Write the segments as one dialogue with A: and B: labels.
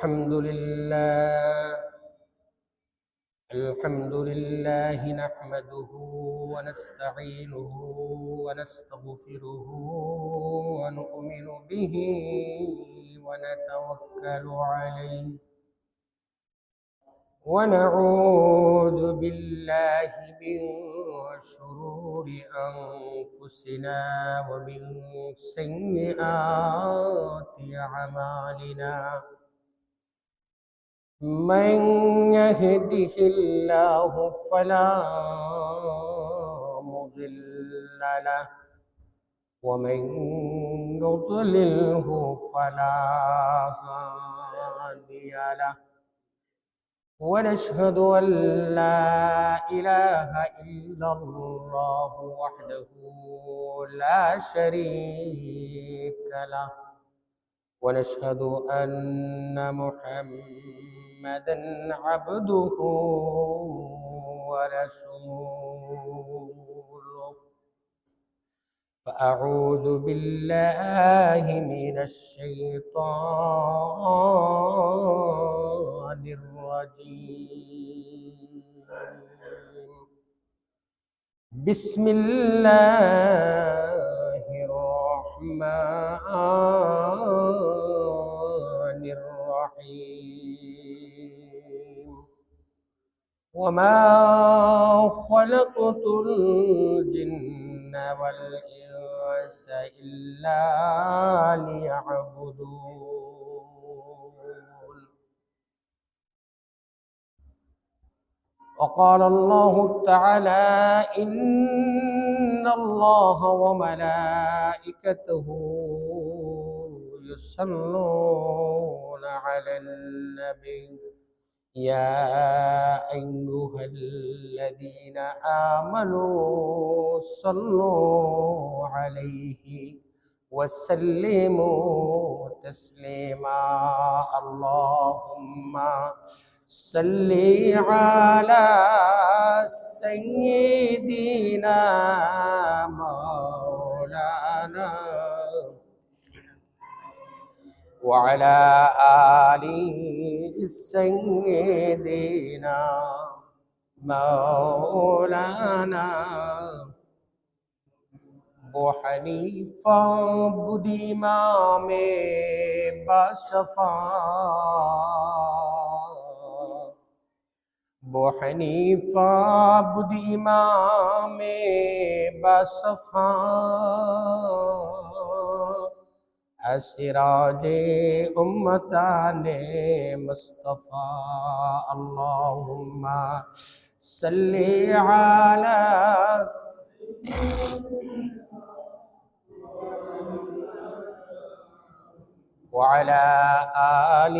A: الحمد لله الحمد لله نحمده ونستعينه ونستغفره ونؤمن به ونتوكل عليه ونعوذ بالله من شرور أنفسنا ومن سيئات أعمالنا من يهده الله فلا مضل له ومن يضلله فلا هادي له ونشهد أن لا إله إلا الله وحده لا شريك له ونشهد أن محمدا عبده ورسوله فأعوذ بالله من الشيطان الرجيم بسم الله الرحمن الرحيم وما خلقت الجن والإنس إلا ليعبدون وقال الله تعالى إن الله وملائكته يصلون على النبي يا أيها الذين آمنوا صلوا عليه وسلموا تسليما اللهم صل على سيدنا مولانا وعلى آل سيدنا مولانا ابو حنیفہ بدھ امام باصفا ابو حنیفہ بدھ امام باصفا اسراج امتان مصطفیٰ اللہم صلی علی وعلى آل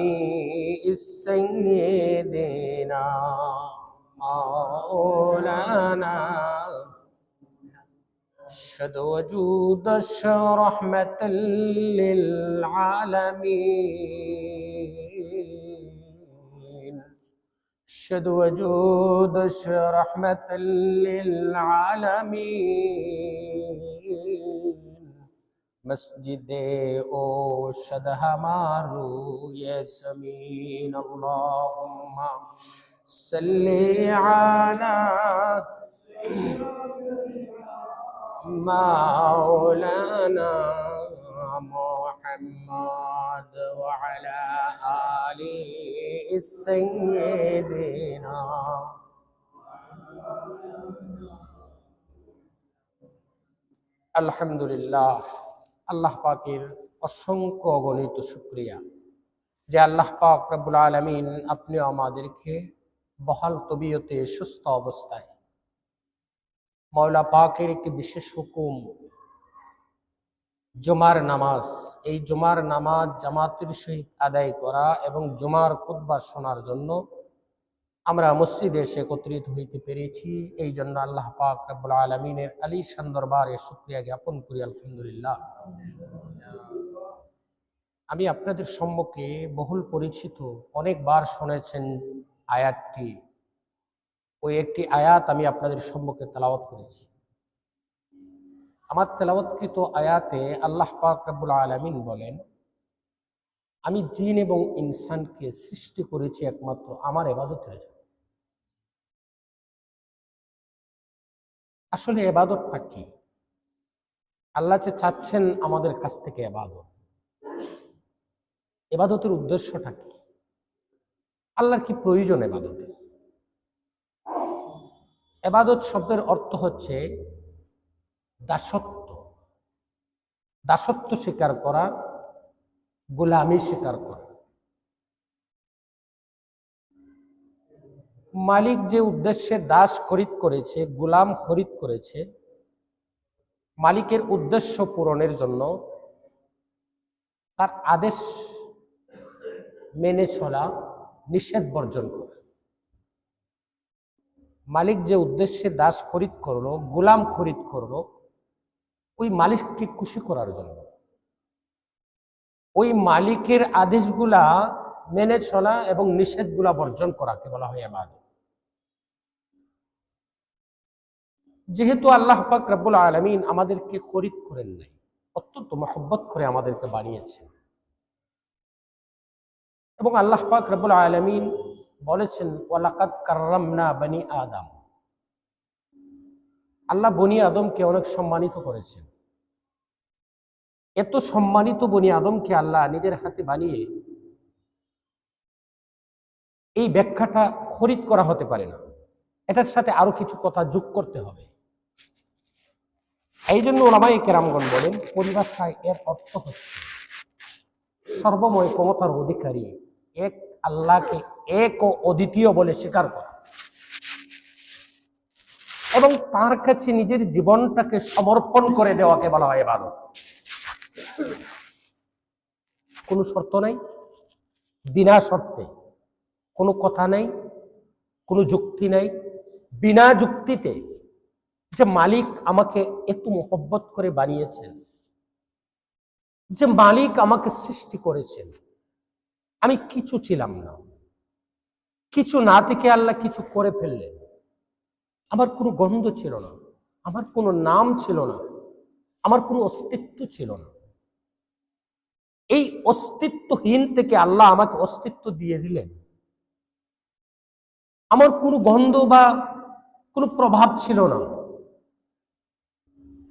A: سيدنا مولانا شد وجود رحمة للعالمين شد وجود رحمة للعالمين مسجد او شد ہمارو یہ زمین اللہم صلی علی مولانا محمد وعلى آل سيدنا আলহামদুলিল্লাহ আল্লাহ পাকের অসংখ্য অগণিত শুকরিয়া যে আল্লাহ পাক রব্বুল আলামিন আপনি আমাদেরকে বহাল তবিয়তে সুস্থ অবস্থায় মাওলা পাকের একটি বিশেষ হুকুম জুমার নামাজ, এই জুমার নামাজ জামাতের সহিত আদায় করা এবং জুমার খুতবা শোনার জন্য আমরা মসজিদে এসে একত্রিত হইতে পেরেছি। এই জন্য আল্লাহ পাক রব্বুল আলামিনের আলিশান দরবারে শুকরিয়া জ্ঞাপন করি আলহামদুলিল্লাহ। আমি আপনাদের সম্মুখে বহুল পরিচিত, অনেকবার শুনেছেন আয়াতটি, ওই একটি আয়াত আমি আপনাদের সম্মুখে তেলাওয়াত করেছি। আমার তেলাওয়াতকৃত আয়াতে আল্লাহ পাক রব্বুল আলামিন বলেন, আমি জিন এবং ইনসানকে সৃষ্টি করেছি একমাত্র আমার ইবাদতের জন্য। আসলে ইবাদতটা কি? আল্লাহ যে চাচ্ছেন আমাদের কাছ থেকে ইবাদত, ইবাদতের উদ্দেশ্যটা কি? আল্লাহর কি প্রয়োজন ইবাদতে? ইবাদত শব্দের অর্থ হচ্ছে দাসত্ব, দাসত্ব স্বীকার করা, গোলামি স্বীকার করা। মালিক যে উদ্দেশ্যে দাস খরিদ করেছে, গোলাম খরিদ করেছে, মালিকের উদ্দেশ্য পূরণের জন্য তার আদেশ মেনে চলা, নিষেধ বর্জন করা। মালিক যে উদ্দেশ্যে দাস খরিদ করলো, গোলাম খরিদ করলো, ওই মালিককে খুশি করার জন্য, ওই মালিকের আদেশগুলা মেনে চলা এবং নিষেধগুলা বর্জন করাকে বলা হয় ইবাদত। যেহেতু আল্লাহ পাক রব্বুল আলামিন আমাদেরকে খরিদ করেন নাই, অত্যন্ত মহব্বত করে আমাদেরকে বানিয়েছেন, এবং আল্লাহ পাক রব্বুল আলামিন বলেছেন ওয়ালাকাদ কাররামনা বনি আদম, আল্লাহ বনি আদমকে অনেক সম্মানিত করেছেন। এত সম্মানিত বনি আদমকে আল্লাহ নিজের হাতে বানিয়ে, এই ব্যাখ্যাটা খরিদ করা হতে পারে না, এটার সাথে আরো কিছু কথা যোগ করতে হবে। এই জন্য ওলামায়ে কেরামগণ বলেন, পরিভাষায় এর অর্থ হচ্ছে সর্বময় ক্ষমতার অধিকারী এক আল্লাহকে এক ও অদ্বিতীয় বলে স্বীকার করা এবং তার কাছে নিজের জীবনটাকে সমর্পণ করে দেওয়াকে বলা হয় ইবাদত। কোনো শর্ত নাই, বিনা শর্তে, কোনো কথা নাই, কোনো যুক্তি নাই, বিনা যুক্তিতে যে মালিক আমাকে এত মোহব্বত করে বানিয়েছেন, যে মালিক আমাকে সৃষ্টি করেছেন, আমি কিছু ছিলাম না, কিছু না থেকে আল্লাহ কিছু করে ফেললেন, আমার কোনো গন্ধ ছিল না, আমার কোনো নাম ছিল না, আমার কোনো অস্তিত্ব ছিল না। এই অস্তিত্বহীন থেকে আল্লাহ আমাকে অস্তিত্ব দিয়ে দিলেন। আমার কোনো গন্ধ বা কোনো প্রভাব ছিল না।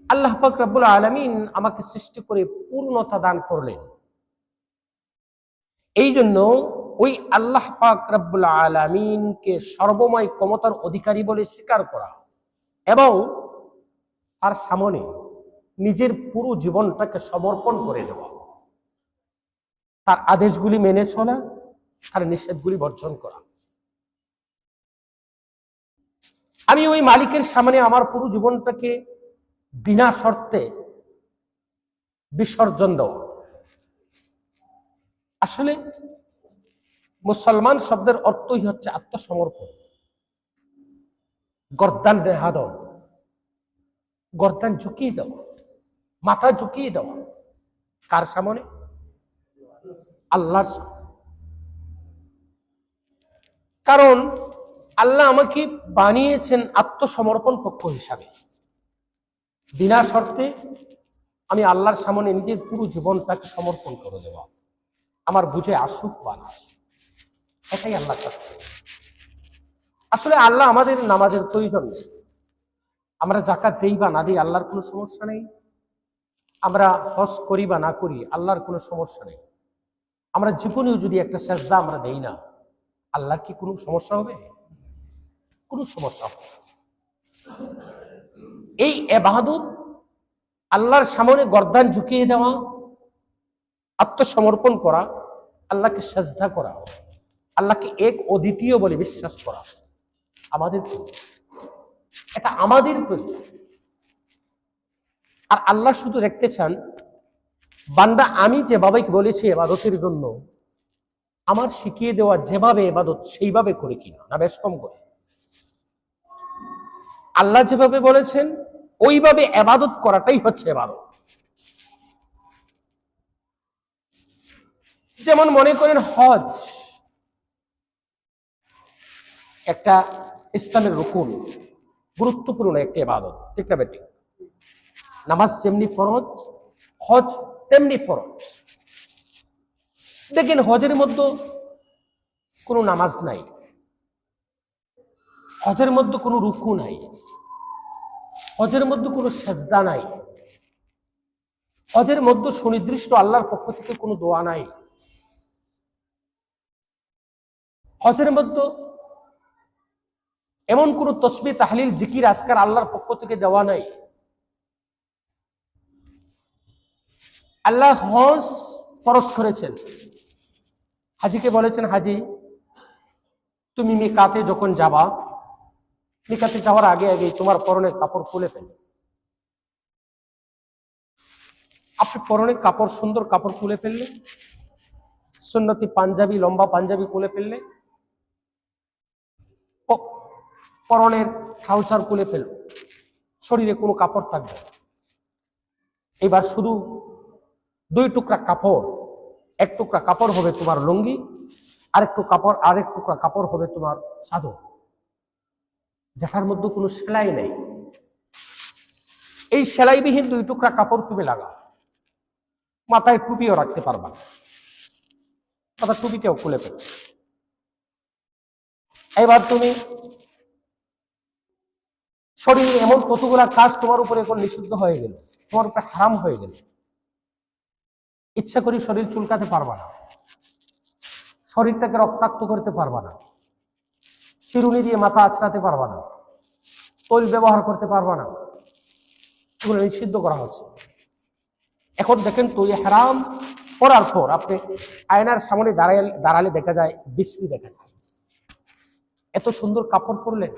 A: আল্লাহ পাক রব্বুল আলামিন আমাকে সৃষ্টি করে পূর্ণতা দান করলেন। এই জন্য ওই আল্লাহ পাক রব্বুল আলামিনকে সর্বময় ক্ষমতার অধিকারী বলে স্বীকার করা এবং তার সামনে নিজের পুরো জীবনটাকে সমর্পণ করে দেওয়া, তার আদেশগুলি মেনে চলা, তার নিষেধগুলি বর্জন করা। আমি ওই মালিকের সামনে আমার পুরো জীবনটাকে বিনা শর্তে বিসর্জন দেওয়া। আসলে মুসলমান শব্দের অর্থই হচ্ছে আত্মসমর্পণ, গর্দান রেহা দেওয়া, গর্দান ঝুঁকিয়ে দেওয়া, মাথা ঝুঁকিয়ে দেওয়া। কার সামনে? আল্লাহর সামনে। কারণ আল্লাহ আমাকে বানিয়েছেন আত্মসমর্পণ পক্ষ হিসাবে। বিনা শর্তে আমি আল্লাহর সামনে নিজের পুরো জীবনটাকে সমর্পণ করে দেওয়া, আমার বুঝে আসুক বা না আসুক, এটাই আল্লাহ চাচ্ছে। আসলে আল্লাহ আমাদের নামাজের প্রয়োজন নেই, আমরা যাকাত দেই বা না দিই আল্লাহর কোনো সমস্যা নেই, আমরা হজ করি বা না করি আল্লাহর কোনো সমস্যা নেই, আমরা জীবনেও যদি একটা সেজদা আমরা দেই না, আল্লাহর কি কোনো সমস্যা হবে? কোনো সমস্যা হবে। এই ইবাদত আল্লাহর সামনে গর্দান ঝুঁকিয়ে দেওয়া, আত্মসমর্পণ করা, আল্লাহকে সেজদা করা, আল্লাহকে এক অদ্বিতীয় বলে বিশ্বাস করা আমাদের প্রয়োজন, এটা আমাদের প্রয়োজন। আর আল্লাহ শুধু দেখতে চান বান্দা আমি যেভাবে বলেছি ইবাদতের জন্য, আমার শিখিয়ে দেওয়া যেভাবে ইবাদত সেইভাবে করে কিনা, না বেশ কম করে। আল্লাহ যেভাবে বলেছেন ওইভাবে ইবাদত করাটাই হচ্ছে ইবাদত। যেমন মনে করেন হজ একটা ইসলামের রুকুন, গুরুত্বপূর্ণ একটা ইবাদত, ঠিক না বেটি? নামাজ যেমনি ফরজ, হজ তেমনি ফরজ। দেখেন হজের মধ্যে কোনো নামাজ নাই, হজের মধ্যে কোনো রুকু নাই, হজের মধ্যে কোনো সেজদা নাই, হজের মধ্যে সুনির্দিষ্ট আল্লাহর পক্ষ থেকে কোনো দোয়া নাই, হজের মধ্যে এমন কোনো তসবিহ তাহলিল জিকির আজকার আল্লাহর পক্ষ থেকে দেওয়া নাই। আল্লাহ হজ ফরজ করেছেন, হাজিকে বলেছেন, হাজি তুমি মিকাতে যখন যাবা, মিকাতে যাওয়ার আগে আগে তোমার পরনের কাপড় খুলে ফেলে। আপনি পরনের কাপড়, সুন্দর কাপড় খুলে ফেললে, সুন্নতি পাঞ্জাবি, লম্বা পাঞ্জাবি খুলে ফেললে, পরনের ট্রাউজার খুলে ফেল, শরীরে কোনো কাপড় থাকবে। এবার শুধু দুই টুকরা কাপড়, এক টুকরা কাপড় হবে তোমার লুঙ্গি, আরেক টুকরা কাপড় হবে তোমার চাদর, যেটার মধ্যে কোনো সেলাই নেই। এই সেলাইবিহীন দুই টুকরা কাপড় তুমি লাগাও, মাথায় টুপিও রাখতে পারবা না, মাথার টুপিটাও খুলে ফেল। এবার তুমি শরীরে এমন কতগুলা কাজ তোমার উপরে এখন নিষিদ্ধ হয়ে গেল, তোমার উপরে হারাম হয়ে গেল। ইচ্ছা করি শরীর চুলকাতে পারবা না, শরীরটাকে রক্তাক্ত করতে পারবা না, চিরুনি দিয়ে মাথা আছড়াতে পারবা না, তৈল ব্যবহার করতে পারবা না, এগুলো নিষিদ্ধ করা হচ্ছে। এখন দেখেন তো, এই হারাম করার পর আপনি আয়নার সামনে দাঁড়ালে দেখা যায় বিশ্রী দেখা যায়। এত সুন্দর কাপড় পরলে,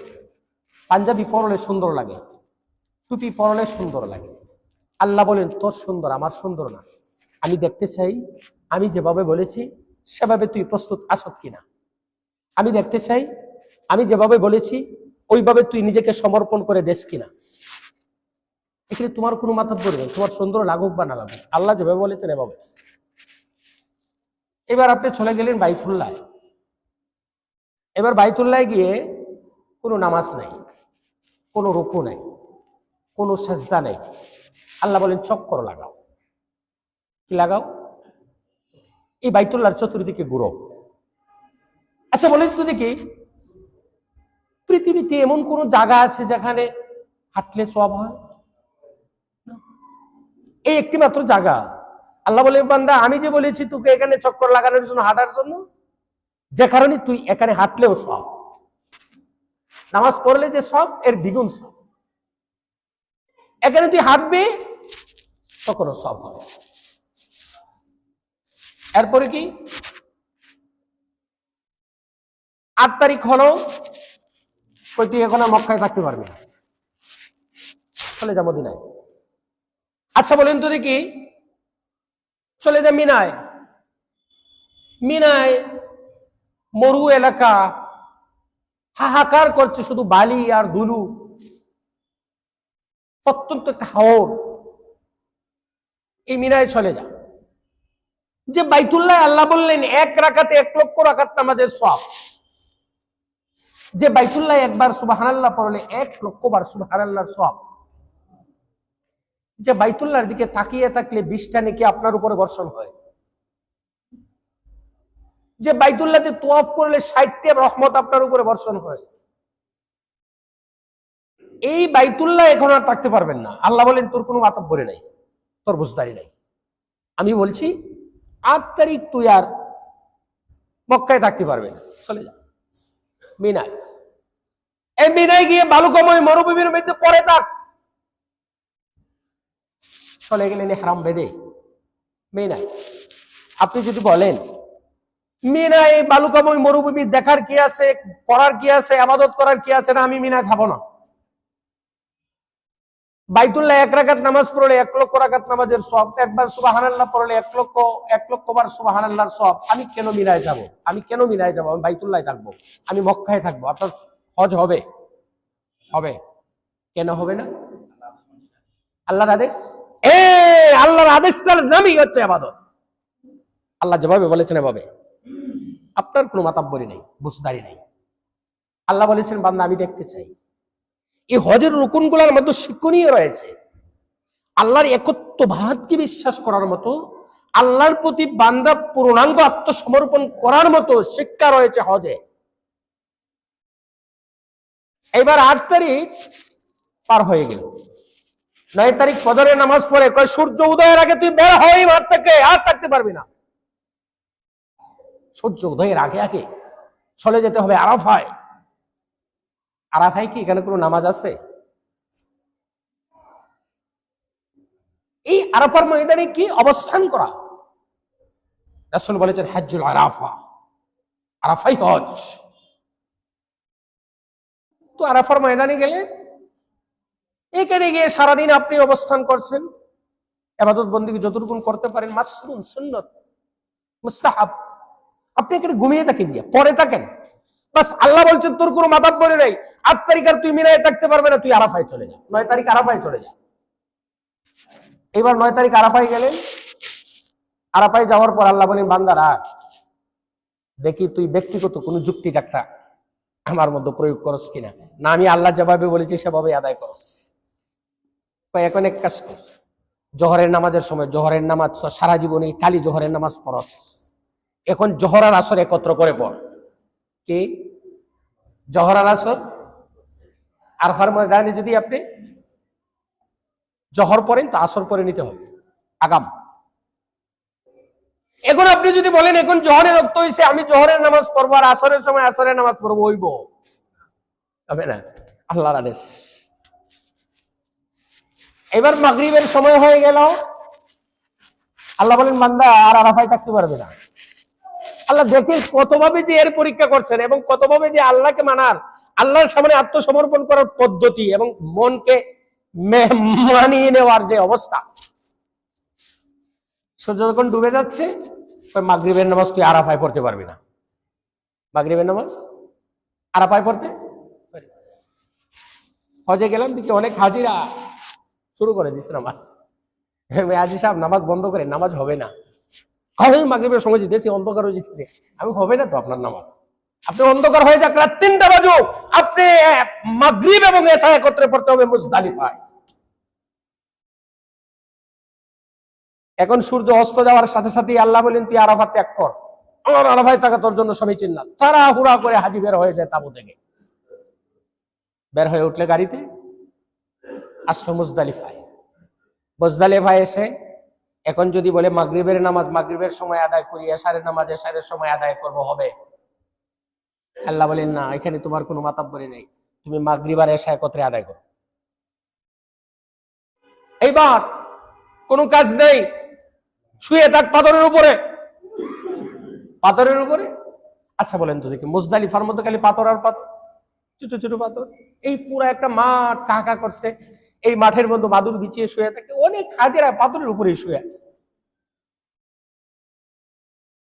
A: পাঞ্জাবি পরলে সুন্দর লাগে, টুপি পরলে সুন্দর লাগে। আল্লাহ বলেন তোর সুন্দর, আমার সুন্দর না। আমি দেখতে চাই আমি যেভাবে বলেছি সেভাবে তুই প্রস্তুত আসত কিনা। আমি দেখতে চাই আমি যেভাবে বলেছি ওইভাবে তুই নিজেকে সমর্পণ করে দেশ কিনা। এখানে তোমার কোনো মাথা পড়বে, তোমার সুন্দর লাগুক বা না লাগুক, আল্লাহ যেভাবে বলেছেন এভাবে। এবার আপনি চলে গেলেন বাইতুল্লাহ। এবার বাইতুল্লাহ গিয়ে কোনো নামাজ নাই, কোনো রুকু নাই, কোনো সাজদা নাই। আল্লাহ বলেন চক্কর লাগাও। কি লাগাও? এই বাইতুল্লাহর চতুর্দিকে ঘুরো। আচ্ছা বলেন তো দেখি, পৃথিবীতে এমন কোন জায়গা আছে যেখানে হাঁটলে সওয়াব হয়? এই একটি মাত্র জায়গা। আল্লাহ বলেন বান্দা আমি যে বলেছি তোকে এখানে চক্কর লাগানোর জন্য, হাঁটার জন্য, যে কারণে তুই এখানে হাঁটলেও সওয়াব, নামাজ পড়লে যে সওয়াব এর দ্বিগুণ সওয়াব। এখানে তুই হাঁটবি তখনও সওয়াব হবে। এরপরে কি 8 তারিখ হলো, তুই এখন আর মক্কায় থাকতে পারবি না, চলে যা মদিনায়। আচ্ছা বলেন তো দেখি, চলে যা মিনায়। মিনায় মরু এলাকা, হাহাকার করছে শুধু বালি আর ধুলু, অত্যন্ত একটা হাওর। এই মিনায় চলে যা। যে বাইতুল্লাহ আল্লাহ বললেন 1 রাকাতে 1 লক্ষ রাকাত নামাজের সওয়াব। যে বাইতুল্লাহ একবার সুবহানাল্লাহ পড়লে 1 লক্ষ বার সুবহানাল্লাহর সওয়াব। যে বাইতুল্লাহর দিকে তাকিয়ে থাকলে 20টা নেকি আপনার উপরে বর্ষণ হয়। যে বাইতুল্লাহতে তওয়াফ করলে 60টা রহমত আপনার উপরে বর্ষণ হয়। এই বাইতুল্লাহ এখন আর থাকতে পারবেন না। আল্লাহ বলেন তোর কোনো মাতব্বরি নাই, তোর বুঝদারি নাই। আমি বলছি 8 তারিখ তুই আর মক্কায় থাকতে পারবে না, চলে যা মিনায়। এই মিনায় গিয়ে বালুকাময় মরুভূমির মধ্যে পড়ে থাক। চলে গেলেন হারাম বেদে মিনায়। আপনি যদি বলেন মিনায় বালুকাময় মরুভূমি দেখার কি আছে, করার কি আছে, ইবাদত করার কি আছে, না আমি মিনা যাব না। বাইতুল্লাহ 1 রাকাত নামাজ পড়লে 1 লক্ষ রাকাত নামাজের সওয়াব, একবার সুবহানাল্লাহ পড়লে 1 লক্ষ বার সুবহানাল্লাহর সওয়াব। আমি কেন মিনায় যাব? আমি কেন মিনায় যাব? আমি বাইতুল্লাহে থাকবো, আমি মক্কায় থাকবো। আপনার হজ হবে? হবে। কেন হবে না? আল্লাহর আদেশ। আল্লাহর আদেশটার নামই হচ্ছে ইবাদত। আল্লাহ যেভাবে বলেছেন এভাবে। আপনার কোনো মাতাব্বরি নেই, বুঝদারি নেই। আল্লাহ বলেছেন বান্দা আমি দেখতে চাই। এই হজের রুকুনগুলোর মধ্যে শিক্ষণীয় রয়েছে। আল্লাহর একত্ববাদকে বিশ্বাস করার মতো, আল্লাহর প্রতি বান্দা পূর্ণাঙ্গ আত্মসমর্পণ করার মতো শিক্ষা রয়েছে হজে। এবার 8 তারিখ পার হয়ে গেল, 9 তারিখ ফজরের নামাজ পড়ে কয় সূর্য উদয়ের আগে তুই বের হই মাঠ থেকে, আর থাকতে পারবি না। সূর্য উদয়ের আগে আগে চলে যেতে হবে আরাফায়। আরাফায় কি এখানে কোনো নামাজ আছে? এই আরাফার ময়দানে কি অবস্থান করা? রাসূল বলেছেন হজ্জুল আরাফা, আরাফাই হজ। তো আরাফার ময়দানে গেলে এখানে গিয়ে সারাদিন আপনি অবস্থান করছেন, ইবাদত বন্দেগী যতটুকু করতে পারেন, মাসনুন, সুন্নত, মুস্তাহাব, আপনি এখানে ঘুমিয়ে থাকেন, গিয়ে পরে থাকেন। বাস আল্লাহ বলছেন তোর কোনো মাতাব্বরি নেই, 8 তারিখ আর তুই মিনায় থাকতে পারবে না, তুই আরাফায় চলে যা, 9 তারিখ আরাফায় চলে যা। এবার 9 তারিখ আরাফায় গেলেন, আরাফায় যাওয়ার পর আল্লাহ বলেন বান্দারা দেখি তুই ব্যক্তিগত কোনো যুক্তি যাক্তা আমার মধ্যে প্রয়োগ করস কিনা, না আমি আল্লাহ যেভাবে বলেছি সেভাবে আদায় করস। এখন এক কাজ কর, জোহরের নামাজের সময় জোহরের নামাজ সারা জীবনে কালি জোহরের নামাজ পড়স, এখন জোহর আর আসর একত্র করে পড়। কি জোহর আর আসর? আরাফার ময়দানে যদি আপনি জোহর পড়েন তো আসর পরে নিতে হবে আগাম। এখন আপনি যদি বলেন এখন জোহরের রক্ত হয়েছে, আমি জোহরের নামাজ পড়বো আর আসরের সময় আসরের নামাজ পড়বো, হইব? হবে না, আল্লাহর আদেশ। এবার মাগরিবের সময় হয়ে গেল, আল্লাহ বলেন বান্দা আর আরাফায় থাকতে পারবে না। আল্লাহ দেখেন কতভাবে যে এর পরীক্ষা করছেন এবং কতভাবে যে আল্লাহকে মানার, আল্লাহর সামনে আত্মসমর্পণ করার পদ্ধতি এবং মনকে মানিয়ে নেওয়ার যে অবস্থা। সূর্য যখন ডুবে যাচ্ছে মাগরিবের নামাজ তুই আরাফায় পড়তে পারবি না, মাগরিবের নামাজ আরাফায় পড়তে। হজে গেলাম দেখি অনেক হাজিরা শুরু করে দিচ্ছে নামাজ, হাজি সাহেব নামাজ বন্ধ করে, নামাজ হবে না। মাগরিবের সময় যেতেছি অন্ধকার হয়ে যেতে, আমি হবে না তো আপনার নামাজ, আপনি অন্ধকার হয়ে যাক, রাত 3টা বাজুক, আপনি মাগরিব এবং এশা একত্রে পড়তে হবে মুজদালিফায়। এখন সূর্য অস্ত যাওয়ার সাথে সাথে আল্লাহ বলেন তুই আরাফা ত্যাগ কর, আমার আরাফায় থাকা তোর জন্য সমীচীন না। তারা হুড়া করে হাজি বের হয়ে যায় তাবু থেকে, বের হয়ে উঠলে গাড়িতে আসলো মুজদালিফায়। মুজদালিফায় এসে এখন যদি বলে মাগরিবের নামাজ মাগরিবের সময় আদায় করি, এশারের নামাজ এশারের সময় আদায় করব, হবে? আল্লাহ বলেন না, এখানে তোমার কোনো মাতাব্বরি নেই, তুমি মাগরিব আর এশা একত্রে আদায় করো। এইবার কোনো কাজ নেই, শুয়ে থাক পাথরের উপরে, পাথরের উপরে। আচ্ছা বলেন তো দেখি, মুজদালিফার মধ্যে খালি পাথর আর পাথর, ছোট ছোট পাথর, এই পুরো একটা মাঠ কাকা করছে, এই মাঠের মধ্যে মাদুর বিছিয়ে শুয়ে থাকে, অনেক হাজিরা পাথরের উপরেই শুয়ে আছে,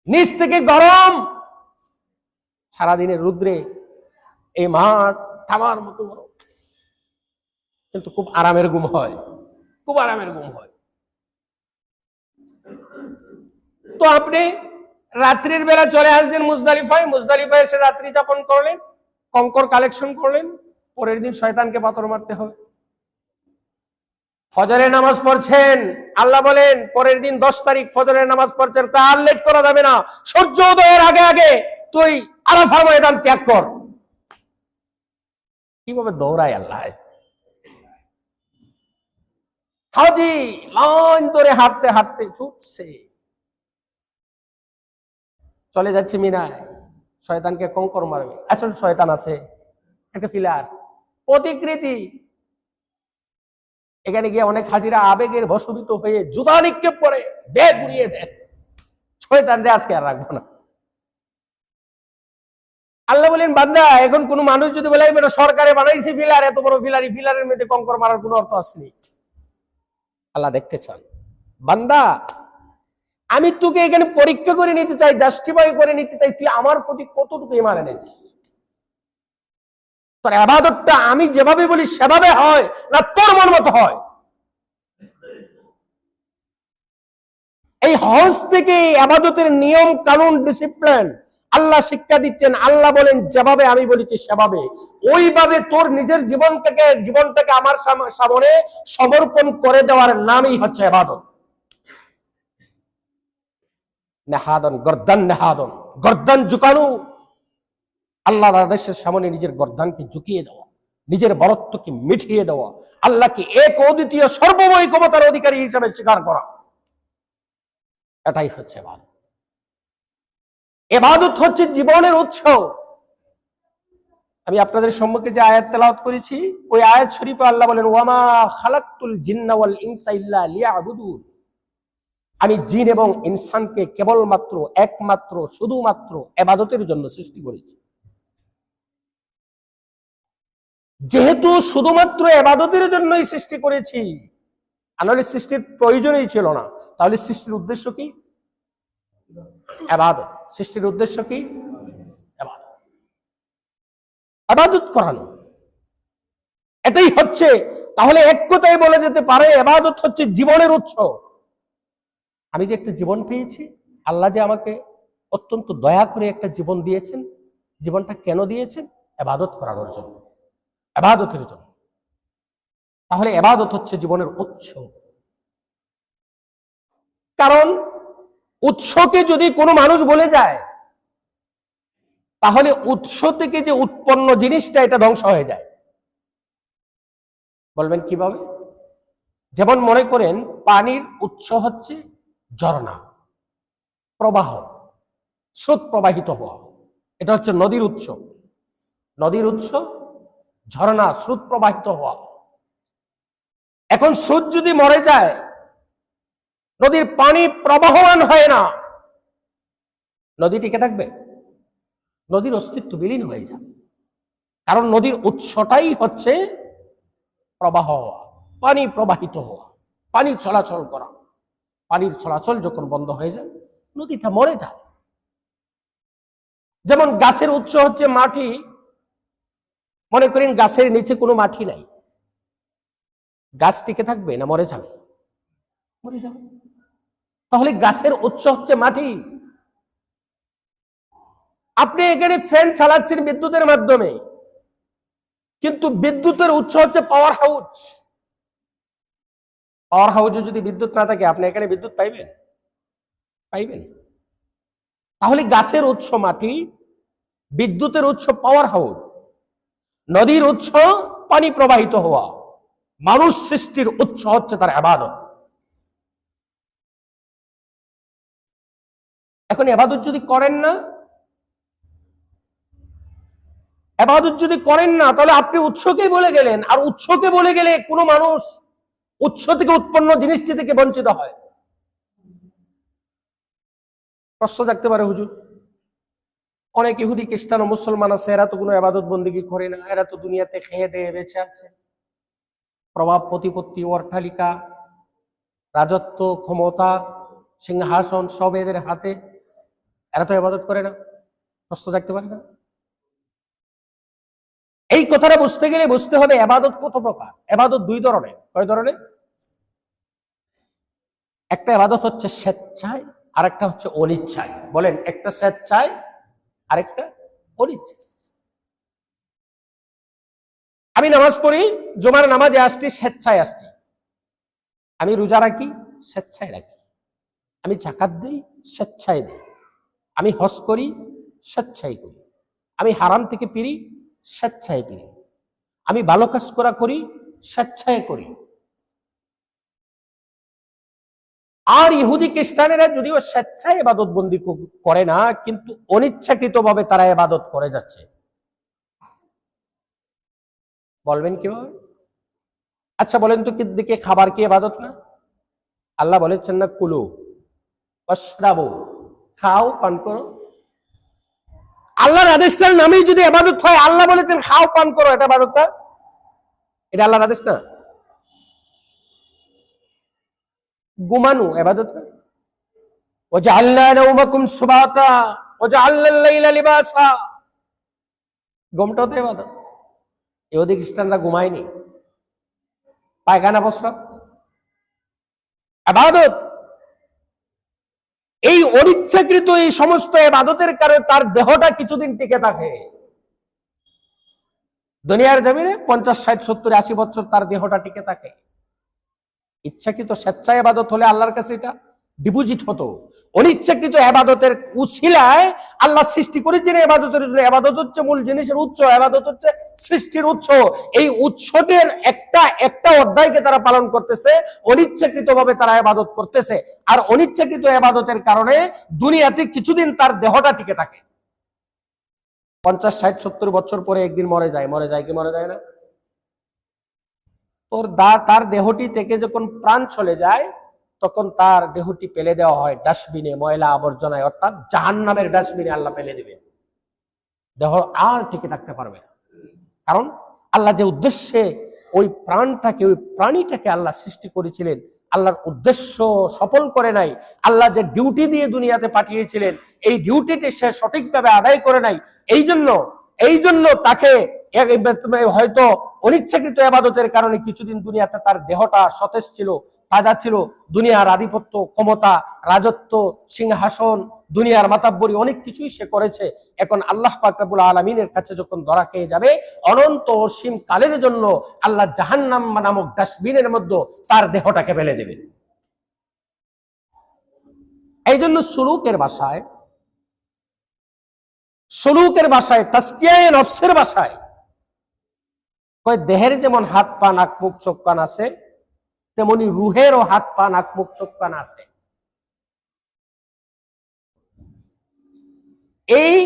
A: নিচ থেকে গরম, সারাদিনের রুদ্রে এই মাঠ থামার মতো গরম, কিন্তু খুব আরামের ঘুম হয়, খুব আরামের ঘুম হয়। তো আপনি রাত্রির বেলা চলে আসছেন মুজদালিফায়, মুজদালিফায় এসে রাত্রি যাপন করলেন, কঙ্কর কালেকশন করলেন, পরের দিন শয়তানকে পাথর মারতে হবে। ফজরের নামাজ পড়ছেন, আল্লাহ বলেন পরের দিন 10 তারিখ ফজরের নামাজ পড়ছেন, আর লেট করা যাবে না, সূর্য উদয়ের আগে আগে তুই আরাফার ময়দান ত্যাগ কর। কিভাবে দৌড়ায় আল্লাহ! হাজি লাইন ধরে হাঁটতে হাঁটতে ছুটছে, চলে যাচ্ছে মিনায়, শয়তানকে কঙ্কর মারবে। আসলে শয়তান আছে একটা ফিলার প্রতিকৃতি, এখানে গিয়ে অনেক হাজিরা আবেগের বশীভূত হয়ে জুতা নিক্ষেপ করে, ব্যাগ উড়িয়ে দেয়, শয়তান রে আজকে আর রাখবো না। আল্লাহ বলেন বান্দা এখন কোন মানুষ যদি বলে এটা সরকারে বানাইছে ফিলার, এত বড় ফিলারি, ফিলারের মধ্যে কঙ্কর মারার কোনো অর্থ আসেনি। আল্লাহ দেখতে চান বান্দা আমি তোকে এখানে পরীক্ষা করে নিতে চাই, জাস্টিফাই করে নিতে চাই তুই আমার প্রতি কতটুকু ঈমান এনেছিস। তোর ইবাদতটা আমি যেভাবে বলি সেভাবে হয় না তোর মন মতো হয়। এই হজ থেকে ইবাদতের নিয়ম কানুন ডিসিপ্লিন আল্লাহ শিক্ষা দিচ্ছেন। আল্লাহ বলেন যেভাবে আমি বলেছি সেভাবে, ওইভাবে তোর নিজের জীবনটাকে আমার সামনে সমর্পণ করে দেওয়ার নামই হচ্ছে ইবাদত। নেহাদন, গর্দান নেহাদন, গর্দান ঝুঁকানো, আল্লাহর আদেশের সামনে নিজের গর্দানকে ঝুঁকিয়ে দেওয়া, নিজের বরত্বকে মিটিয়ে দেওয়া, আল্লাহকে এক অদ্বিতীয় সর্বময় ক্ষমতার অধিকারী হিসেবে স্বীকার করা, এটাই হচ্ছে ইবাদত। ইবাদত হচ্ছে জীবনের উৎস। আমি আপনাদের সম্মুখে যে আয়াত তেলাওয়াত করেছি, ওই আয়াত শরীফে আল্লাহ বলেন, ওয়ামা খালাকতুল জিন্না ওয়াল ইনসা ইল্লা লিয়াবুদুন, আমি জিন এবং ইনসানকে কেবলমাত্র, একমাত্র, শুধুমাত্র ইবাদতের জন্য সৃষ্টি করেছি। যেহেতু শুধুমাত্র ইবাদতের জন্যই সৃষ্টি করেছি, আনালে সৃষ্টির প্রয়োজনই ছিল না, তাহলে সৃষ্টির উদ্দেশ্য কি? ইবাদত। সৃষ্টির উদ্দেশ্য কি? ইবাদত, ইবাদত করানো, এটাই হচ্ছে। তাহলে এক কথায় বলা যেতে পারে ইবাদত হচ্ছে জীবনের উৎস। আমি যে একটা জীবন পেয়েছি, আল্লাহ যে আমাকে অত্যন্ত দয়া করে একটা জীবন দিয়েছেন, জীবনটা কেন দিয়েছেন? ইবাদত করানোর জন্য, ইবাদতের জন্য। তাহলে ইবাদত হচ্ছে জীবনের উৎস। কারণ উৎসকে যদি কোনো মানুষ বলে যায়, তাহলে উৎস থেকে যে উৎপন্ন জিনিসটা, এটা ধ্বংস হয়ে যায়। বলবেন কিভাবে? যেমন মনে করেন পানির উৎস হচ্ছে ঝর্ণা, প্রবাহ, স্রোত প্রবাহিত হওয়া, এটা হচ্ছে নদীর উৎস। নদীর উৎস ঝর্ণা, স্রোত প্রবাহিত হওয়া। এখন স্রোত যদি মরে যায়, নদীর পানি প্রবাহমান হয় না, নদী টিকে থাকবে? নদীর অস্তিত্ব বিলীন হয়ে যাবে। কারণ নদীর উৎসটাই হচ্ছে প্রবাহ হওয়া, পানি প্রবাহিত হওয়া, পানি চলাচল করা। পানির চলাচল যখন বন্ধ হয়ে যায়, নদীটা মরে যায়। যেমন গাছের উৎস হচ্ছে মাটি, মনে করেন গাছের নিচে কোনো মাটি নাই, গাছ টিকে থাকবে না মরে যাবে? মরে যাবে। তাহলে গাছের উৎস হচ্ছে মাটি। আপনি এখানে ফ্যান চালাচ্ছেন বিদ্যুতের মাধ্যমে, কিন্তু বিদ্যুতের উৎস হচ্ছে পাওয়ার হাউস। পাওয়ার হাউসে যদি বিদ্যুৎ না থাকে, আপনি এখানে বিদ্যুৎ পাইবেন? পাইবেন? তাহলে গাছের উৎস মাটি, বিদ্যুতের উৎস পাওয়ার হাউস, নদীর উৎস পানি প্রবাহিত হওয়া, মানুষ সৃষ্টির উৎস হচ্ছে তার ইবাদত। এখন ইবাদত যদি করেন না, ইবাদত যদি করেন না, তাহলে আপনি উৎসকে বলে গেলেন। আর উৎসকে বলে গেলে কোনো মানুষ উৎস থেকে উৎপন্ন জিনিসটি থেকে বঞ্চিত হয়। প্রশ্ন থাকতে পারে, হুজুর অনেক ইহুদি খ্রিস্টান ও মুসলমান আছে, এরা তো কোনো ইবাদত বন্দেগী করে না, এরা তো দুনিয়াতে খেয়ে দেয়ে বেঁচে আছে, প্রভাব প্রতিপত্তি, অট্টালিকা, রাজত্ব, ক্ষমতা, সিংহাসন সব এদের হাতে, এরা তো ইবাদত করে না। প্রশ্ন থাকতে পারে না? এই কথাটা বুঝতে গেলে বুঝতে হবে ইবাদত কত প্রকার। ইবাদত দুই ধরনের। কয় ধরনের? একটা ইবাদত হচ্ছে স্বেচ্ছায়, আর একটা হচ্ছে অনিচ্ছায়। বলেন, একটা স্বেচ্ছায়, আরেকটা অনিচ্ছায়। আমি নামাজ পড়ি, জুমার নামাজে আসছি, স্বেচ্ছায় আসছি। আমি রোজা রাখি, স্বেচ্ছায় রাখি। আমি যাকাত দেই, স্বেচ্ছায় দেই। আমি হজ করি, স্বেচ্ছায় করি। আমি হারাম থেকে ফিরি, স্বেচ্ছায় ফিরি। আমি ভালো কাজ করি, স্বেচ্ছায় করি। আর ইহুদি খ্রিস্টানেরা যদিও স্বেচ্ছায় ইবাদত বন্দি করে না, কিন্তু অনিচ্ছাকৃত ভাবে তারা ইবাদত করে যাচ্ছে। বলবেন কিভাবে? আচ্ছা বলেন তো, দিকে খাবার কি ইবাদত না? আল্লাহ বলেছেন না, কুলু ওয়াশরাবু, খাও পান করো। আল্লাহর আদেশটার নামেই যদি ইবাদত হয়, আল্লাহ বলেছেন খাও পান করো, এটা ইবাদত না? এটা আল্লাহর আদেশ না? ঘুমানো ইবাদত না? ওয়াজআলনা নাওমাকুম সুবাতা ওয়াজআলনা আল-লাইলা লিবাসা, ঘুমটাও তো ইবাদত। ইহুদি খ্রিস্টানরা ঘুমায়নি, পায়খানা প্রস্রাব ইবাদত। এই অনিচ্ছাকৃত এই সমস্ত ইবাদতের কারণে তার দেহটা কিছুদিন টিকে থাকে। দুনিয়ার জমিনে 50, 60, 70, 80 বছর তার দেহটা টিকে থাকে। ইচ্ছাকৃত স্বেচ্ছায় ইবাদত হলে আল্লাহর কাছে এটা ডিপোজিট হতো। অনিচ্ছাকৃত ইবাদতের উসিলায় আল্লাহ সৃষ্টি করেছেন ইবাদতের জন্য। ইবাদত হচ্ছে মূল জিনিসের উৎস, ইবাদত হচ্ছে সৃষ্টির উৎস। এই উৎসের একটা একটা অধ্যায়কে তারা পালন করতেছে, অনিচ্ছাকৃত ভাবে তারা ইবাদত করতেছে। আর অনিচ্ছাকৃত ইবাদতের কারণে দুনিয়াতে কিছুদিন তার দেহটা টিকে থাকে। 50, 60, 70 বছর পরে একদিন মরে যায়। মরে যায় কি মরে যায় না? তার দেহটি থেকে যখন প্রাণ চলে যায় তখন তার দেহটি ফেলে দেওয়া হয় ডাস্টবিনে, ময়লা আবর্জনায়, অর্থাৎ জাহান্নামের ডাস্টবিনে আল্লাহ ফেলে দিবেন। দেহ আর টিকে থাকতে পারবে না। কারণ আল্লাহ যে উদ্দেশ্যে ওই প্রাণটাকে, ওই প্রাণীটাকে আল্লাহ সৃষ্টি করেছিলেন, আল্লাহর উদ্দেশ্য সফল করে নাই। আল্লাহ যে ডিউটি দিয়ে দুনিয়াতে পাঠিয়েছিলেন, এই ডিউটিটি সে সঠিকভাবে আদায় করে নাই। এই জন্য তাকে হয়তো অনিচ্ছাকৃত ইবাদতের কারণে কিছুদিন দুনিয়াতে তার দেহটা সতেজ ছিল, তাজা ছিল। দুনিয়ার আধিপত্য, ক্ষমতা, রাজত্ব, সিংহাসন, দুনিয়ার মাতাব্বরি অনেক কিছুই সে করেছে। এখন আল্লাহ পাক রব্বুল আলামিনের কাছে যখন ধরা খেয়ে যাবে, অনন্ত অসীম কালের জন্য আল্লাহ জাহান্নাম নামক ডাস্টবিনের মধ্যে তার দেহটাকে ফেলে দেবেন। এই জন্য সুলুকের ভাষায় তাসকিয়ায়ে নফসের ভাষায় কয়, দেহের যেমন হাত পা নাক মুখ চোখ কান আছে, তেমনি রুহেরও হাত পা নাক মুখ চোখ কান আছে। এই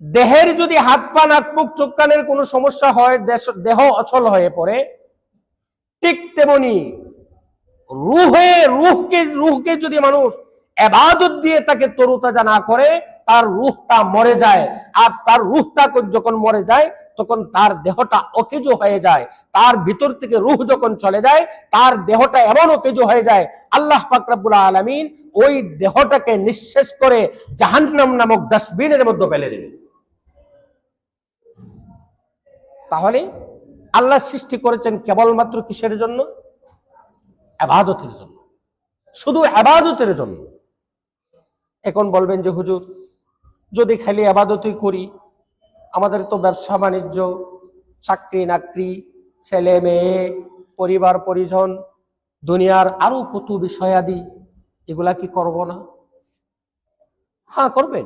A: দেহের যদি হাত পা নাক মুখ চোখ কানের কোনো সমস্যা হয়, দেহ অচল হয়ে পড়ে, ঠিক তেমনি রুহকে যদি মানুষ ইবাদত দিয়ে তাকে তরুতাজা না করে, তার রুহটা মরে যায়। আর তার রুহটা যখন মরে যায় তখন তার দেহটা অকেজো হয়ে যায়। তার ভিতর থেকে রুহ যখন চলে যায়, তার দেহটা এমন অকেজো হয়ে যায়, আল্লাহ পাক রব্বুল আলামিন ওই দেহটাকে নিঃশেষ করে জাহান্নাম নামক ডাস্টবিনের মধ্যে ফেলে দেবেন। তাহলে আল্লাহ সৃষ্টি করেছেন কেবলমাত্র কিসের জন্য? ইবাদতের জন্য, শুধু ইবাদতের জন্য। এখন বলবেন যে হুজুর, যদি খালি ইবাদতই করি, আমাদের তো ব্যবসা বাণিজ্য, চাকরি নাকরি, ছেলে মেয়ে, পরিবার পরিজন, দুনিয়ার আরো কত বিষয়াদি, এগুলা কি করব না? হ্যাঁ, করবেন।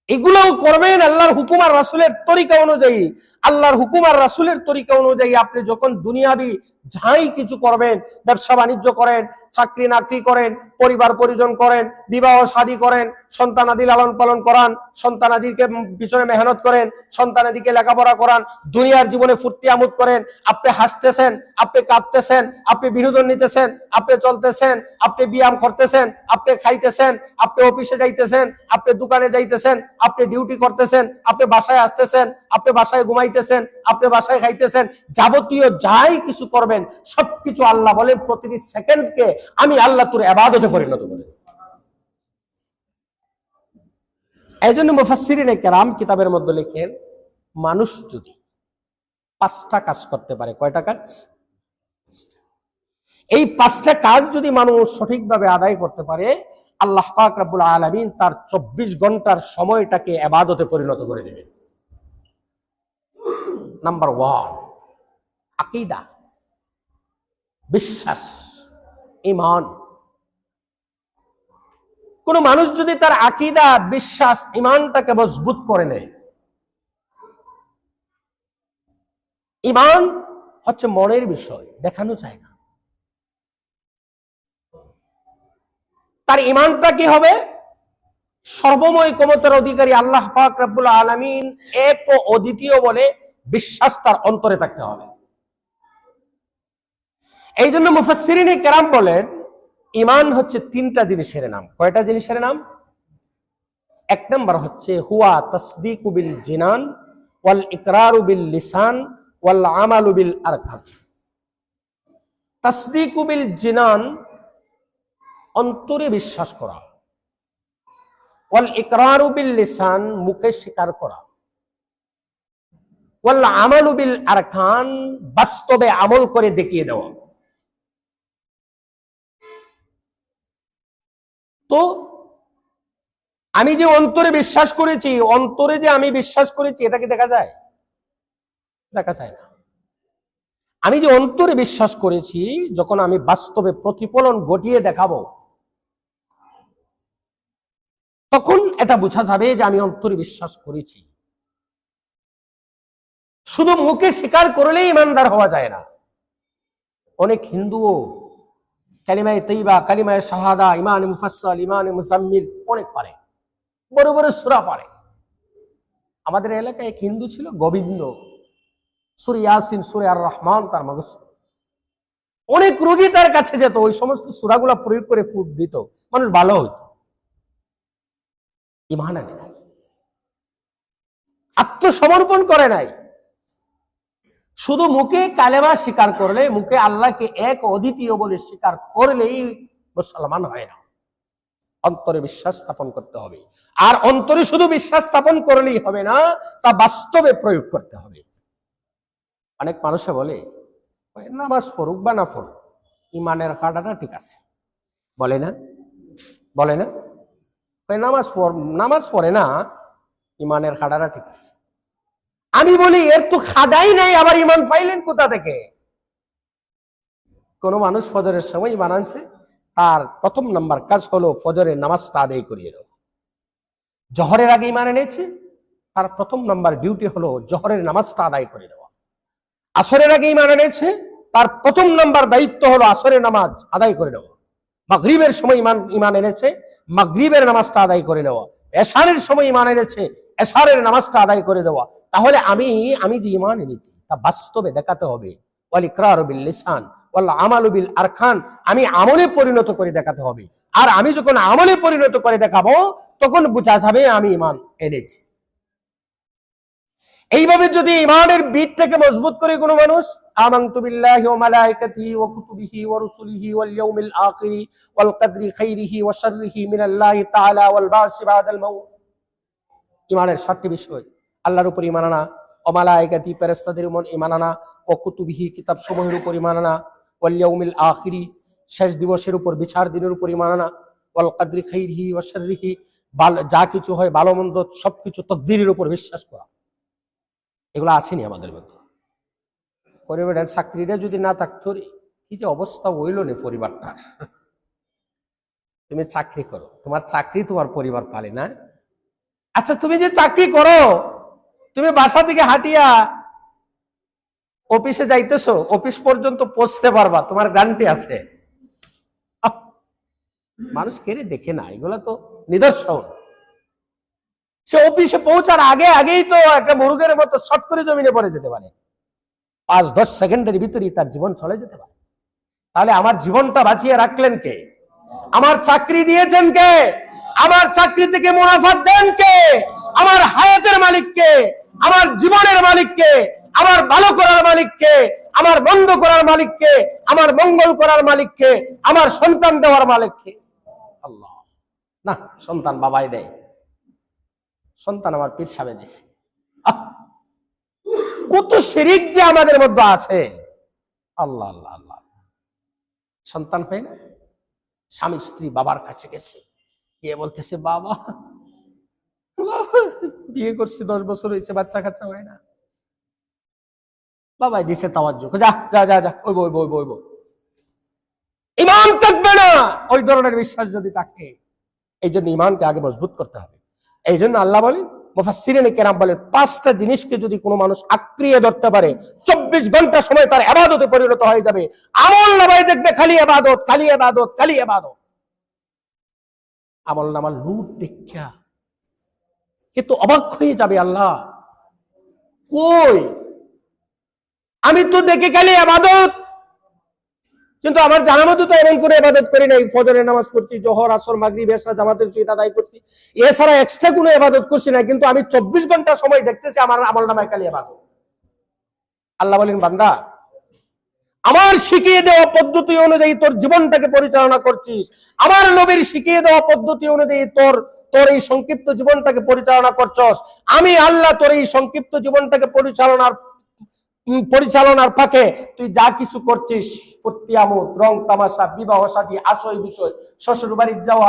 A: এগুলোও করবেন আল্লাহর হুকুম আর রাসূলের তরিকা অনুযায়ী। আল্লাহর হুকুম আর রাসূলের তরিকা অনুযায়ী আপনি যখন দুনিয়াবি যাই কিছু করবেন, ব্যবসা বাণিজ্য করেন, চাকরি নাকরি করেন, পরিবার পরিজন করেন, বিবাহ শাদী করেন, সন্তানাদি লালন পালন করান, সন্তানাদিকে পিছনে মেহনত করেন, সন্তানাদিকে লেখাপড়া করান, দুনিয়ার জীবনে ফুর্তি আমোদ করেন, আপনি হাসতেছেন, আপনি কাঁদতেছেন, আপনি বিনোদন নিতেছেন, আপনি চলতেছেন, আপনি ব্যায়াম করতেছেন, আপনি খাইতেছেন, আপনি অফিসে যাইতেছেন, আপনি দোকানে যাইতেছেন, আপনি ডিউটি করতেছেন, আপনি বাসায় আসতেছেন, আপনি বাসায় ঘুমাইতেছেন, আপনি বাসায় খাইতেছেন, যাবতীয় যাই কিছু করবেন সবকিছু আল্লাহ বলেন প্রতিটি সেকেন্ডকে আমি আল্লাহ তোর ইবাদতে পরিণত করি। এই জন্য মুফাসসিরিনে কেরাম কিতাবের মধ্যে লেখেন, মানুষ যদি 5টা কাজ করতে পারে, কয়টা কাজ? এই 5টা কাজ যদি মানুষ সঠিকভাবে আদায় করতে পারে, আল্লাহ পাক রব্বুল আলামিন তার 24 ঘন্টার সময়টাকে ইবাদতে পরিণত করে দেবেন। নাম্বার 1, আকীদা, বিশ্বাস, ঈমান। কোন মানুষ যদি তার আকীদা, বিশ্বাস, ঈমানটাকে মজবুত করে নেয়, ঈমান হচ্ছে মনের বিষয়, দেখানো যায় না। তার ঈমানটা কি হবে? সর্বময় ক্ষমতার অধিকারী আল্লাহ পাক রব্বুল আলামিন এক ও অদ্বিতীয় বলে বিশ্বাস তার অন্তরে থাকতে হবে। এই জন্য মুফাসসিরিনে কেরাম বলেন, ঈমান হচ্ছে 3টা জিনিসের নাম। কয়টা জিনিসের নাম? 1 নম্বর হচ্ছে হুয়া তাসদীকু বিল জিনান ওয়াল ইকরারু বিল লিসান ওয়াল আমালু বিল আরকান। তাসদীকু বিল জিনান, অন্তরে বিশ্বাস করা, ওয়াল ইকরারু বিল লিসান, মুখে স্বীকার করা, ওয়াল আমালু বিল আরকান, বাস্তবে আমল করে দেখিয়ে দেওয়া। তো আমি যে অন্তরে বিশ্বাস করেছি, অন্তরে যে আমি বিশ্বাস করেছি, এটা কি দেখা যায়? দেখা যায় না। আমি যে অন্তরে বিশ্বাস করেছি, যখন আমি বাস্তবে প্রতিফলন ঘটিয়ে দেখাবো, তখন এটা বোঝা যাবে যে আমি অন্তরে বিশ্বাস করেছি। শুধু মুখে স্বীকার করলেই ইমানদার হওয়া যায় না। অনেক হিন্দুও কালিমায়ে তৈবা, কালিমায়ে শাহাদা, ইমানে মুফাসসাল, ইমানে মুজাম্মিল অনেক পারে, বড় বড় সূরা পারে। আমাদের এলাকায় এক হিন্দু ছিল, গোবিন্দ, সূরা ইয়াসিন, সূরা আর রহমান তার মুখস্থ। অনেক রোগী তার কাছে যেত, ওই সমস্ত সূরাগুলো প্রয়োগ করে ফুট দিত, মানুষ ভালো হইত। ঈমান আনে নাই, আত্মসমর্পণ করে নাই। শুধু মুখে কালেমা স্বীকার করলে, মুখে আল্লাহকে এক অদ্বিতীয় বলে স্বীকার করলেই মুসলমান হয় না। অন্তরে বিশ্বাস স্থাপন করতে হবে। আর অন্তরে শুধু বিশ্বাস স্থাপন করলেই হবে না, তা বাস্তবে প্রয়োগ করতে হবে। অনেক মানুষে বলে নামাজ পড়ুক বা না পড়ুক, ইমানের খাড়াটা ঠিক আছে, বলে না? বলে না? নামাজ পড়ে না, ইমানের খাড়াটা ঠিক আছে। আমি বলি এর তো খাদাই নাই, আবার ইমান পাইলেন কোথা থেকে? কোন মানুষ ফজরের সময় ইমান আনছে, তার প্রথম নাম্বার কাজ হলো ফজরের নামাজটা আদায় করিয়ে দেওয়া। জহরের আগে ইমান এনেছে, তার প্রথম নাম্বার ডিউটি হলো জহরের নামাজটা আদায় করে দেওয়া। আসরের আগে ইমান এনেছে, তার প্রথম নাম্বার দায়িত্ব হলো আসরের নামাজ আদায় করে দেওয়া। মাগরিবের সময় ইমান এনেছে, মাগরিবের নামাজটা আদায় করে দেওয়া। এশারের সময় ইমান এনেছে, এশারের নামাজটা আদায় করে দেওয়া। তাহলে আমি যে ইমান এনেছি তা বাস্তবে দেখাতে হবে। ওয়াল ইকরারু বিল লিসান ওয়াল আমালু বিল আরকান, আমি আমলে পরিণত করে দেখাতে হবে। আর আমি যখন আমলে পরিণত করে দেখাবো, তখন বোঝা যাবে আমি ইমান এনেছি। এইভাবে যদি ইমানের বীজটাকে মজবুত করে কোনো মানুষ, আমানতু বিল্লাহি ওয়া মালাইকাতিহি ওয়া কুতুবিহি ওয়া রুসুলিহি ওয়াল ইয়াউমিল আখির ওয়াল কদরি খাইরিহি ওয়া শাররিহি মিনাল্লাহি তাআলা ওয়াল বা'সি বাদাল মাউত। ইমানের 7টি বিষয়: আল্লাহর উপর ঈমান আনা, ওয়া মালাইকাতি ফেরেশতাদের উপর ঈমান আনা, ওয়া কুতুবিহি কিতাব সমূহের উপর ঈমান আনা, ওয়াল ইয়াউমিল আখির শেষ দিবসের উপর, বিচার দিনের উপর ঈমান আনা, ওয়াল কদরি খাইরিহি ওয়া শাররিহি যা কিছু হয় ভালো মন্দ সবকিছু তাকদীরের উপর বিশ্বাস করা। এগুলো আসেনি আমাদের মধ্যে। পরিবারের চাকরিটা যদি না থাকতো, কি যে অবস্থা হইল না পরিবারটার। তুমি চাকরি করো, তোমার চাকরি তোমার পরিবার পালে না। আচ্ছা, তুমি যে চাকরি করো, তুমি বাসা থেকে হাঁটিয়া অফিসে যাইতেছো, অফিস পর্যন্ত পৌঁছতে পারবা, তোমার গ্যারান্টি আছে? মানুষ কেড়ে দেখে না, এগুলো তো নিদর্শন। সে অফিসে পৌঁছার আগেই তো একটা মুরগের মতো শট করে জমিনে পড়ে যেতে পারে, 5-10 সেকেন্ডের ভিতরেই তার জীবন চলে যেতে পারে। তাহলে আমার জীবনটা বাঁচিয়ে রাখলেন কে? আমার চাকরি দিয়েছেন কে? আমার চাকরি থেকে মুনাফা দেন কে? আমার হায়াতের মালিক কে? আমার জীবনের মালিক কে? আমার ভালো করার মালিক কে? আমার মন্দ করার মালিক কে? আমার মঙ্গল করার মালিক কে? আমার সন্তান দেওয়ার মালিক কে? আল্লাহ। না, সন্তান বাবাই দেয়, সন্তান আমার পীর সাহেব দিছে। কত শিরিক যে আমাদের মধ্যে আছে। আল্লাহ আল্লাহ আল্লাহ। সন্তান হয় না, স্বামী স্ত্রী বাবার কাছে গেছে, গিয়ে বলতেছে বাবা বিয়ে করছি 10 বছর হয়েছে, বাচ্চা কাচ্চা হয় না। বাবাই দিছে তাওয়াজ্জু, যা যা যা যা, ওই বই বই বই বই। ঈমান থাকবে না ওই ধরনের বিশ্বাস যদি থাকে। এই জন্য ঈমানকে আগে মজবুত করতে হবে। এই জন্য আল্লাহ বলেন, মুফাসসিরিনে কেরাম বলেন, 5টা জিনিসকে যদি কোনো মানুষ আঁকড়িয়ে ধরতে পারে, 24 ঘন্টা সময় তার ইবাদতে পরিণত হয়ে যাবে। আমল নামায় দেখবে খালি ইবাদত, খালি ইবাদত, খালি ইবাদত। আমল নামার লুট দেখা কিন্তু অবাক হয়ে যাবে, আল্লাহ কই, আমি তো দেখে খালি ইবাদত, কিন্তু আমার জানা মতো তো এমন করে ইবাদত করি নাই। ফজরের নামাজ পড়ছি, জোহর, আসর, মাগরিব, এশা জামাতের সহিত আদায় করছি, এছাড়া এক্সট্রা কোনো ইবাদত করছি না, কিন্তু আমি 24 ঘন্টা সময় দেখতেছি আমার আমলনামায় খালি ইবাদত। আল্লাহ বলেন, বান্দা আমার শিখিয়ে দেওয়া পদ্ধতি অনুযায়ী তোর জীবনটাকে পরিচালনা করছিস, আমার নবীর শিখিয়ে দেওয়া পদ্ধতি অনুযায়ী তোর এই সংক্ষিপ্ত জীবনটাকে পরিচালনা করছস। আমি আল্লাহ তোর এই সংক্ষিপ্ত জীবনটাকে পরিচালনার ফাঁকে তুই যা কিছু করছিস, ফুর্তিয়ামত, রং তামাশা, বিবাহ শাদী, আশয় বিষয়, শ্বশুর বাড়ির যাওয়া,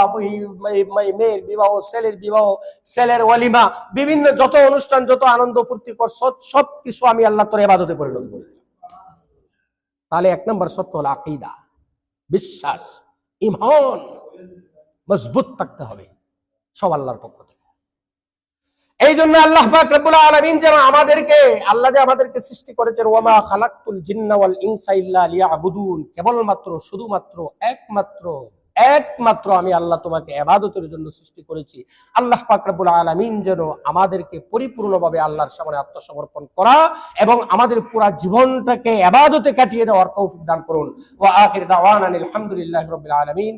A: মেয়ের বিবাহ, ছেলের বিবাহ, ছেলের ওয়ালিমা, বিভিন্ন যত অনুষ্ঠান, যত আনন্দ ফুর্তি করছ, সব কিছু আমি আল্লাহ তোর ইবাদতে পরিণত করি। তাহলে 1 নম্বর সত্য হলো আকীদা, বিশ্বাস, ঈমান মজবুত থাকতে হবে। সব আল্লাহর পক্ষ থেকে। এই জন্য আল্লাহ পাক রব্বুল আলামিন যেন আমাদেরকে, আল্লাহ যে আমাদেরকে সৃষ্টি করেছেন, ওয়ামা খালাকতুল জিন্না ওয়াল ইনসা ইল্লা লিয়াবুদুন, কেবলমাত্র শুধুমাত্র একমাত্র আমি আল্লাহ তোমাকে ইবাদতের জন্য সৃষ্টি করেছি। আল্লাহ পাক রব্বুল আলামিন যেন আমাদেরকে পরিপূর্ণভাবে আল্লাহর সামনে আত্মসমর্পণ করা এবং আমাদের পুরো জীবনটাকে ইবাদতে কাটিয়ে দেওয়ার তৌফিক দান করুন। ওয়া আখির দাওয়ানা আলহামদুলিল্লাহি রাব্বিল আলামিন।